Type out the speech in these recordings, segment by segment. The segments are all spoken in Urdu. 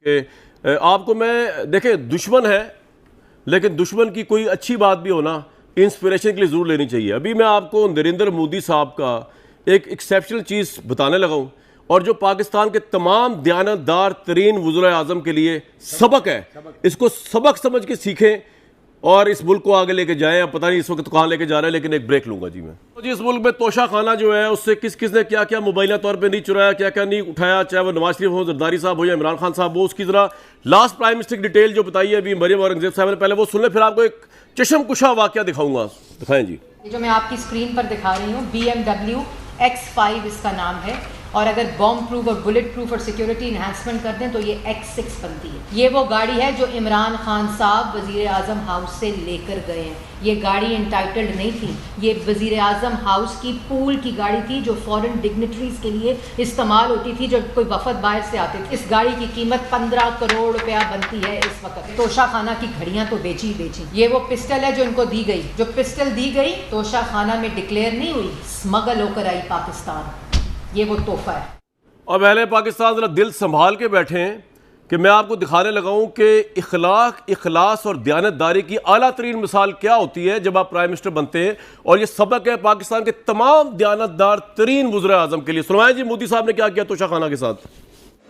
کہ آپ کو میں دیکھیں دشمن ہے لیکن دشمن کی کوئی اچھی بات بھی ہونا انسپریشن کے لیے ضرور لینی چاہیے. ابھی میں آپ کو نریندر مودی صاحب کا ایک ایکسیپشنل چیز بتانے لگا ہوں اور جو پاکستان کے تمام دیانتدار ترین وزراء اعظم کے لیے سبق ہے. اس کو سبق سمجھ کے سیکھیں اور اس ملک کو آگے لے کے جائیں. اب پتہ نہیں اس وقت کہاں لے کے جا رہے ہیں لیکن ایک بریک لوں گا جی میں. جی اس ملک میں توشہ خانہ جو ہے اس سے کس کس نے کیا کیا مبینہ طور پہ نہیں چرایا, کیا کیا نہیں اٹھایا, چاہے وہ نواز شریف ہو, زرداری صاحب ہو یا عمران خان صاحب ہو, اس کی ذرا لاسٹ پرائم منسٹر کی ڈیٹیل جو بتائی ہے ابھی مریم اورنگزیب صاحب نے, پہلے وہ سن لیں پھر آپ کو ایک چشم کشا واقعہ دکھاؤں گا. دکھائیں جی. جو میں آپ کی اسکرین پر دکھا رہی ہوں BMW X5 اس کا نام ہے, اور اگر بوم پروف اور بلٹ پروف اور سیکیورٹی انہانسمنٹ کر دیں تو یہ X6 بنتی ہے. یہ وہ گاڑی ہے جو عمران خان صاحب وزیر اعظم ہاؤس سے لے کر گئے ہیں. یہ گاڑی انٹائٹلڈ نہیں تھی, یہ وزیر اعظم ہاؤس کی پول کی گاڑی تھی جو فورن ڈگنیٹریز کے لیے استعمال ہوتی تھی جب کوئی وفد باہر سے آتے تھے. اس گاڑی کی قیمت 15 کروڑ روپیہ بنتی ہے اس وقت. توشہ خانہ کی گھڑیاں تو بیچی بیچی. یہ وہ پسٹل ہے جو ان کو دی گئی, جو پسٹل دی گئی توشہ خانہ میں ڈکلیئر نہیں ہوئی, اسمگل ہو کر آئی پاکستان. یہ وہ تحفہ ہے. اب اہل پاکستان ذرا دل سنبھال کے بیٹھیں کہ میں آپ کو دکھانے لگا ہوں کہ اخلاق, اخلاص اور دیانتداری کی اعلیٰ ترین مثال کیا ہوتی ہے جب آپ پرائم منسٹر بنتے ہیں. اور یہ سبق ہے پاکستان کے تمام دیانتدار ترین وزراء اعظم کے لیے. سنوائیں جی مودی صاحب نے کیا کیا توشہ خانہ کے ساتھ.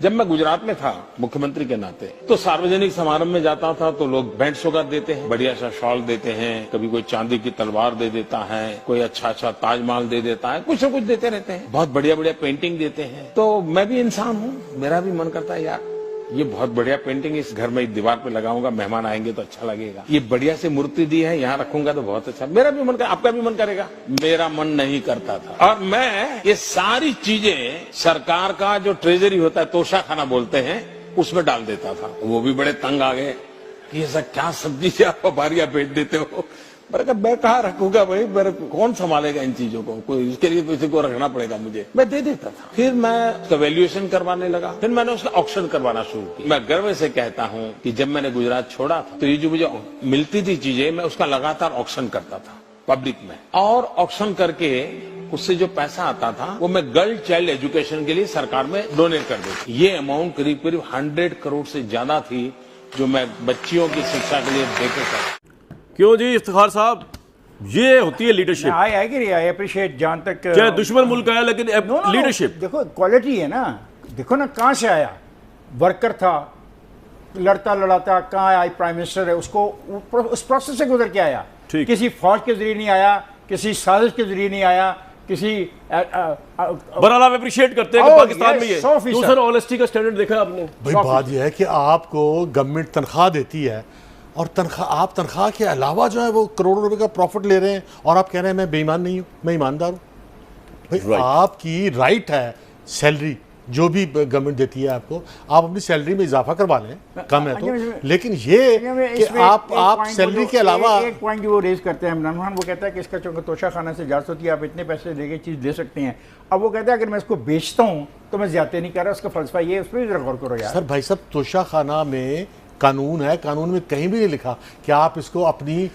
جب میں گجرات میں تھا مکھیہ منتری کے ناطے تو ساروجنک سمارم میں جاتا تھا تو لوگ بینڈ سوگات دیتے ہیں, بڑھیا سا شال دیتے ہیں, کبھی کوئی چاندی کی تلوار دے دیتا ہے, کوئی اچھا تاج محل دے دیتا ہے, کچھ نہ کچھ دیتے رہتے ہیں, بہت بڑھیا پینٹنگ دیتے ہیں. تو میں بھی انسان ہوں, میرا بھی من کرتا ہے یار یہ بہت بڑھیا پینٹنگ اس گھر میں دیوار پہ لگاؤں گا, مہمان آئیں گے تو اچھا لگے گا. یہ بڑھیا سے مورتی دی ہے یہاں رکھوں گا تو بہت اچھا. میرا بھی من کرے, آپ کا بھی من کرے گا. میرا من نہیں کرتا تھا. اور میں یہ ساری چیزیں سرکار کا جو ٹریجری ہوتا ہے توشہ خانہ بولتے ہیں اس میں ڈال دیتا تھا. وہ بھی بڑے تنگ آ گئے کہ یہ سب کیا سبزی سے آپ باریاں بیچ دیتے ہو. میں کہاں رکھوں گا بھائی, میرے کون سنبھالے گا ان چیزوں کو, کوئی اس کے لیے کسی کو رکھنا پڑے گا مجھے. میں دے دیتا تھا. پھر میں اس کا ویلیویشن کروانے لگا, پھر میں نے اس کا آکشن کروانا شروع کیا. میں گرو سے کہتا ہوں کہ جب میں نے گجرات چھوڑا تھا تو یہ جو مجھے ملتی تھی چیزیں میں اس کا لگاتار آکشن کرتا تھا پبلک میں, اور آکشن کر کے اس سے جو پیسہ آتا تھا وہ میں گرل چائلڈ ایجوکیشن کے لیے سرکار میں ڈونیٹ کر دیتا. یہ اماؤنٹ قریب 100 کروڑ سے زیادہ تھی جو میں بچیوں کی شکشا کے لیے دیتے تھا. کیوں جی افتخار صاحب, یہ ہوتی ہے لیڈرشپ. آئی اپریشیٹ جہاں تک چاہے دشمن ملک ہے لیکن لیڈرشپ دیکھو کوالٹی ہے نا. دیکھو نا کہاں سے آیا, ورکر تھا, لڑتا لڑاتا کہاں آیا پرائم منسٹر ہے, اس کو اس پروسیس سے گزر کے آیا. کسی فوج کے ذریعے نہیں آیا, کسی سازش کے ذریعے نہیں آیا, کسی بہرحال آپ اپریشیٹ کرتے ہیں کہ پاکستان میں یہ دوسرا آنیسٹی کا سٹینڈرڈ دیکھا آپ نے. بھائی بات یہ ہے کہ آپ کو گورنمنٹ تنخواہ دیتی ہے اور آپ تنخواہ کے علاوہ جو ہے وہ کروڑوں روپے کا پروفٹ لے رہے ہیں اور آپ کہہ رہے ہیں میں بے ایمان نہیں ہوں, میں ایماندار ہوں. بھائی آپ کی رائٹ ہے سیلری جو بھی گورنمنٹ دیتی ہے آپ کو, آپ اپنی سیلری میں اضافہ کروا لیں, کم ہے تو, لیکن یہ کہ آپ سیلری کے علاوہ ایک پوائنٹ وہ ریز کرتے ہیں عمران خان, وہ کہتا ہے کہ اس کا چونکہ توشہ خانہ سے اجازت ہوتی ہے, آپ اتنے پیسے دے کے چیز لے سکتے ہیں. اب وہ کہتا ہے اگر میں اس کو بیچتا ہوں تو میں زیادہ نہیں کر رہا, اس کا فلسفہ یہ ہے, اس پہ بھی ذرا غور کرو یار. سر بھائی صاحب توشہ خانہ میں قانون ہے, قانون میں کہیں بھی نہیں لکھا کہ آپ اس کو اپنی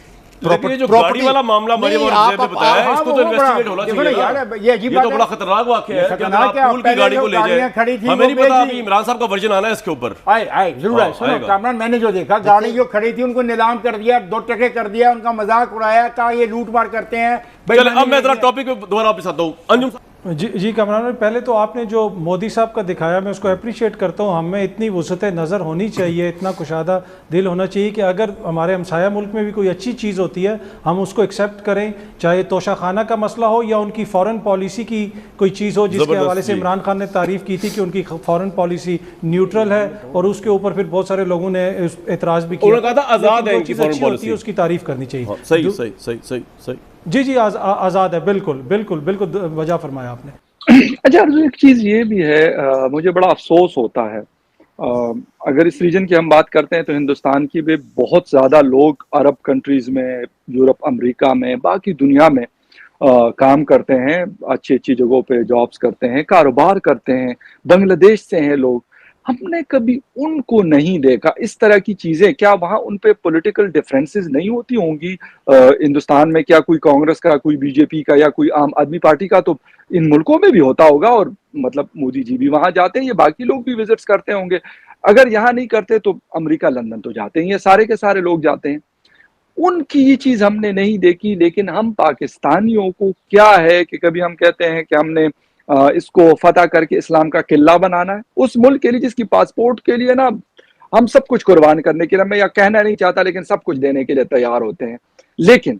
گاڑی والا معاملہ مریم اورنگزیب نے بتایا ہے, اس کو تو انویسٹیگیٹ ہونا چاہیے. یہ تو بڑا خطرناک واقعہ ہے کہ اگر آپ پول کی گاڑی کو لے جائیں. ہمیں نہیں پتا ابھی عمران صاحب کا ورژن آنا ہے اس کے اوپر. ضرور ہے. سنو کامران, میں نے جو دیکھا گاڑی جو کھڑی تھی ان کو نیلام کر دیا, 2 ٹکے کر دیا, ان کا مذاق اڑایا, کہا یہ لوٹ مار کرتے ہیں. اب میں ذرا ٹاپک پہ دوبارہ واپس آتا ہوں. انجم جی کامران, پہلے تو آپ نے جو مودی صاحب کا دکھایا میں اس کو اپریشیٹ کرتا ہوں. ہمیں اتنی وسعت نظر ہونی چاہیے, اتنا کشادہ دل ہونا چاہیے کہ اگر ہمارے ہمسایہ ملک میں بھی کوئی اچھی چیز ہوتی ہے ہم اس کو ایکسیپٹ کریں, چاہے توشہ خانہ کا مسئلہ ہو یا ان کی فورن پالیسی کی کوئی چیز ہو جس کے حوالے سے عمران خان نے تعریف کی تھی کہ ان کی فورن پالیسی نیوٹرل ہے, اور اس کے اوپر پھر بہت سارے لوگوں نے اعتراض بھی کیا. انہوں نے کہا تھا آزاد ہے ان کی فورن پالیسی, اس کی تعریف کرنی چاہیے. صحیح صحیح صحیح صحیح صحیح جی آزاد ہے, بالکل بالکل بالکل وجہ فرمایا آپ نے. اچھا ایک چیز یہ بھی ہے, مجھے بڑا افسوس ہوتا ہے, اگر اس ریجن کی ہم بات کرتے ہیں تو ہندوستان کی بھی بہت زیادہ لوگ عرب کنٹریز میں, یورپ, امریکہ میں, باقی دنیا میں کام کرتے ہیں, اچھی اچھی جگہوں پہ جابز کرتے ہیں, کاروبار کرتے ہیں, بنگلہ دیش سے ہیں لوگ. ہم نے کبھی ان کو نہیں دیکھا اس طرح کی چیزیں. کیا وہاں ان پہ پولیٹیکل ڈفرینسز نہیں ہوتی ہوں گی؟ ہندوستان میں کیا کوئی کانگریس کا, کوئی بی جے پی کا یا کوئی عام آدمی پارٹی کا تو ان ملکوں میں بھی ہوتا ہوگا, اور مطلب مودی جی بھی وہاں جاتے ہیں, یہ باقی لوگ بھی وزٹس کرتے ہوں گے. اگر یہاں نہیں کرتے تو امریکہ لندن تو جاتے ہیں، یہ سارے کے سارے لوگ جاتے ہیں. ان کی یہ چیز ہم نے نہیں دیکھی. لیکن ہم پاکستانیوں کو کیا ہے کہ کبھی ہم کہتے ہیں کہ ہم نے اس کو فتح کر کے اسلام کا قلعہ بنانا ہے، اس ملک کے لیے جس کی پاسپورٹ کے لیے نا ہم سب کچھ قربان کرنے کے لیے، میں یہ کہنا نہیں چاہتا لیکن سب کچھ دینے کے لیے تیار ہوتے ہیں. لیکن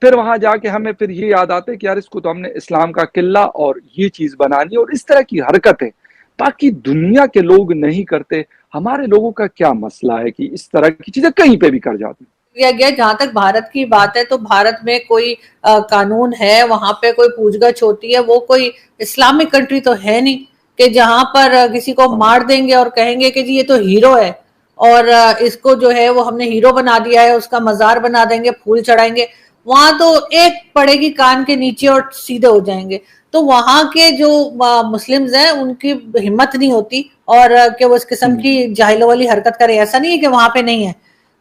پھر وہاں جا کے ہمیں پھر یہ یاد آتا ہے کہ یار اس کو تو ہم نے اسلام کا قلعہ اور یہ چیز بنانی ہے. اور اس طرح کی حرکتیں باقی دنیا کے لوگ نہیں کرتے. ہمارے لوگوں کا کیا مسئلہ ہے کہ اس طرح کی چیزیں کہیں پہ بھی کر جاتے ہیں. گیا. جہاں تک بھارت کی بات ہے تو بھارت میں کوئی قانون ہے، وہاں پہ کوئی پوچھ گچھ ہوتی ہے. وہ کوئی اسلامک کنٹری تو ہے نہیں کہ جہاں پر کسی کو مار دیں گے اور کہیں گے کہ جی یہ تو ہیرو ہے اور اس کو جو ہے وہ ہم نے ہیرو بنا دیا ہے، اس کا مزار بنا دیں گے، پھول چڑھائیں گے. وہاں تو ایک پڑے گی کان کے نیچے اور سیدھے ہو جائیں گے. تو وہاں کے جو مسلمز ہیں ان کی ہمت نہیں ہوتی اور کہ وہ اس قسم کی جاہلوں والی حرکت کرے. ایسا نہیں ہے کہ وہاں پہ نہیں ہے،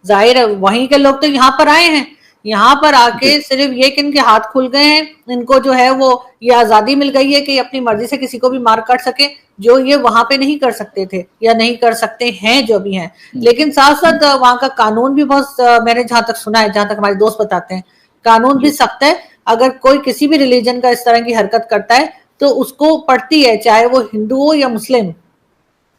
ظاہر ہے وہیں کے لوگ تو یہاں پر آئے ہیں. یہاں پر آ کے صرف یہ کہ ان کے ہاتھ کھل گئے ہیں، ان کو جو ہے وہ یہ آزادی مل گئی ہے کہ یہ اپنی مرضی سے کسی کو بھی مار کاٹ سکے، جو یہ وہاں پہ نہیں کر سکتے تھے یا نہیں کر سکتے ہیں جو بھی ہیں. لیکن ساتھ ساتھ وہاں کا قانون بھی بہت، میں نے جہاں تک سنا ہے، جہاں تک ہمارے دوست بتاتے ہیں، قانون بھی سخت ہے. اگر کوئی کسی بھی ریلیجن کا اس طرح کی حرکت کرتا ہے تو اس کو پڑتی ہے، چاہے وہ ہندو ہو یا مسلم.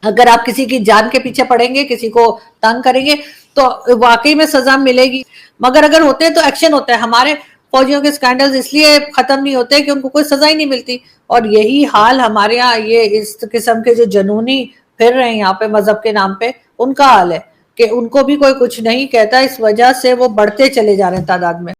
اگر آپ کسی کی جان کے پیچھے پڑیں گے، کسی کو تنگ کریں گے تو واقعی میں سزا ملے گی. مگر اگر ہوتے ہیں تو ایکشن ہوتا ہے. ہمارے فوجیوں کے سکینڈلز اس لیے ختم نہیں ہوتے کہ ان کو کوئی سزا ہی نہیں ملتی. اور یہی حال ہمارے ہاں یہ اس قسم کے جو جنونی پھر رہے ہیں یہاں پہ مذہب کے نام پہ، ان کا حال ہے کہ ان کو بھی کوئی کچھ نہیں کہتا. اس وجہ سے وہ بڑھتے چلے جا رہے ہیں تعداد میں.